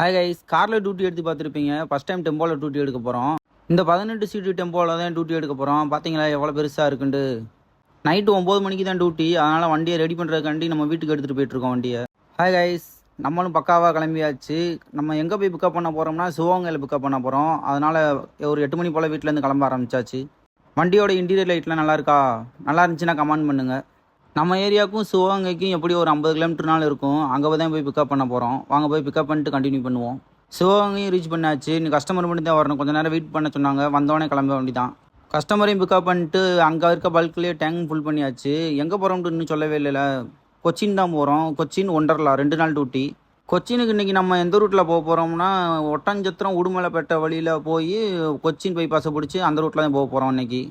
Hi guys, காரில் duty எடுத்து பார்த்துருப்பீங்க. ஃபஸ்ட் டைம் டெம்போவில் டியூட்டி எடுக்க போகிறோம். இந்த 18 சீட்டு டெம்போவில் தான் டியூட்டி எடுக்க போகிறோம். பார்த்தீங்களா எவ்வளோ பெருசாக இருக்குன்ட்டு. நைட்டு 9 மணிக்கு தான் டியூட்டி. அதனால் வண்டியை ரெடி பண்ணுறதுக்காண்டி நம்ம வீட்டுக்கு எடுத்துகிட்டு போயிட்டுருக்கோம் வண்டியை. ஹாய் கைஸ், நம்மளும் பக்காவாக கிளம்பியாச்சு. நம்ம எங்கே போய் பிக்கப் பண்ண போகிறோம்னா சிவகங்கையில் பிக்கப் பண்ண போகிறோம். அதனால் ஒரு 8 மணி போல் வீட்டிலேருந்து கிளம்ப ஆரம்பிச்சாச்சு. வண்டியோட இன்டீரியர் லைட்லாம் நல்லா இருக்கா? நல்லா இருந்துச்சுன்னா கமெண்ட் பண்ணுங்கள். நம்ம ஏரியாவுக்கும் சிவகங்கைக்கும் எப்படி ஒரு 50 கிலோமீட்டர்னாலும் இருக்கும். அங்கே தான் போய் பிக்கப் பண்ண போகிறோம். வாங்க போய் பிக்கப் பண்ணிட்டு கண்டினியூ பண்ணுவோம். சிவகங்கையும் ரீச் பண்ணாச்சு. இன்னும் கஸ்டமர் பண்ணி தான் வரணும். கொஞ்சம் நேரம் வெயிட் பண்ண சொன்னாங்க. வந்தோடனே கிளம்ப வேண்டி தான். கஸ்டமரையும் பிக்கப் பண்ணிட்டு அங்கே இருக்க பல்க்லேயே டேங்க் ஃபுல் பண்ணியாச்சு. எங்கே போகிறோம்னு இன்னும் சொல்லவே இல்லைல்ல. கொச்சின் தான் போகிறோம். கொச்சின் ஒண்டர்லா 2 நாள் டியூட்டி. கொச்சினுக்கு இன்றைக்கி நம்ம எந்த ரூட்டில் போக போகிறோம்னா ஒட்டஞ்சத்திரம் உடுமலைப்பேட்டை வழியில் போய் கொச்சின் பைபாஸை பிடிச்சி அந்த ரூட்டில் தான் போக போகிறோம் இன்றைக்கி.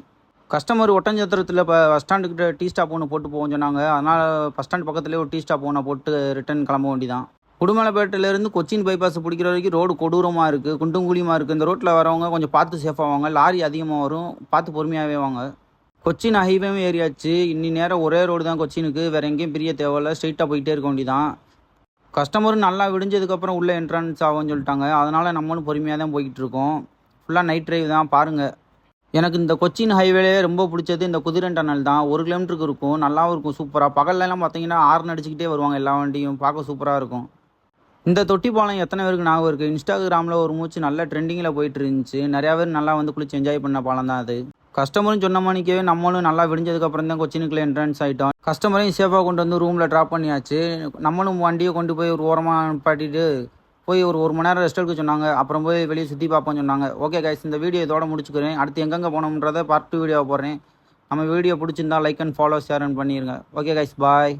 கஸ்டமர் ஒட்டஞ்சத்திரத்தில் இப்போ பஸ் ஸ்டாண்டுக்கிட்ட டீ ஸ்டாப் ஒன்று போட்டு போவோம் சொன்னாங்க. அதனால் பஸ் ஸ்டாண்ட் பக்கத்துலேயே ஒரு டீ ஸ்டாப் ஒன்று போட்டு ரிட்டன் கிளம்ப வேண்டி தான். உடுமலைப்பேட்டையிலேருந்து கொச்சின் பைபாஸ் பிடிக்கிற வரைக்கும் ரோடு கொடூரமாக இருக்குது, குண்டும் குழியுமாக இருக்குது. இந்த ரோட்டில் வரவங்க கொஞ்சம் பார்த்து சேஃபாக வாங்க. லாரி அதிகமாக வரும், பார்த்து பொறுமையாகவே வாங்க. கொச்சின் ஹைவேவும் ஏரியாச்சு. இன்னி நேரம் ஒரே ரோடு தான் கொச்சினுக்கு, வேறு எங்கேயும் பிரிய தேவையில்ல. ஸ்ட்ரெயிட்டாக போயிட்டே இருக்க வேண்டி தான். கஸ்டமரும் நல்லா விடிஞ்சதுக்கப்புறம் உள்ளே என்ட்ரன்ஸ் ஆகும்னு சொல்லிட்டாங்க. அதனால் நம்மளும் பொறுமையாக தான் போய்கிட்டு இருக்கோம். ஃபுல்லாக நைட் ட்ரைவ் தான் பாருங்கள். எனக்கு இந்த கொச்சின் ஹைவேலே ரொம்ப பிடிச்சது இந்த குதிரன் டனல் தான். 1 கிலோமீட்டருக்கு இருக்கும். நல்லாவும் இருக்கும், சூப்பராக. பகல்லலாம் பார்த்தீங்கன்னா ஹார்ன் அடிச்சுக்கிட்டே வருவாங்க எல்லா வண்டியும். பார்க்க சூப்பராக இருக்கும். இந்த தொட்டி பாலம் எத்தனை பேருக்கு ஞாபகம் இருக்குது? இன்ஸ்டாகிராமில் ஒரு மூச்சு நல்ல ட்ரெண்டிங்கில் போயிட்டு இருந்துச்சு. நிறையா பேர் நல்லா வந்து குளிச்சு என்ஜாய் பண்ண பாலம் தான் அது. கஸ்டமரும் சொன்ன மணிக்கவே நம்மளும் நல்லா விடிஞ்சதுக்கப்புறம் தான் கொச்சினுக்குள்ளே என்ட்ரன்ஸ் ஆகிட்டோம். கஸ்டமரையும் சேஃபாக கொண்டு வந்து ரூமில் ட்ராப் பண்ணியாச்சு. நம்மளும் வண்டியை கொண்டு போய் ஒரு ஓரமாக நிப்பாட்டிட்டு போய் ஒரு மணி நேரம் ரெஸ்ட் எடுக்க சொன்னாங்க. அப்புறம் போய் வெளியே சுற்றி பார்ப்போம்னு சொன்னாங்க. ஓகே கைஸ், இந்த வீடியோ இதோட முடிச்சுக்கிறேன். அடுத்து எங்கெங்கே போனோம்ன்றதை பார்ட் 2 வீடியோவை போடுறேன். நம்ம வீடியோ பிடிச்சிருந்தா லைக் அண்ட் ஃபாலோ ஷேர் பண்ணிடுங்க. ஓகே கைஸ், பாய்.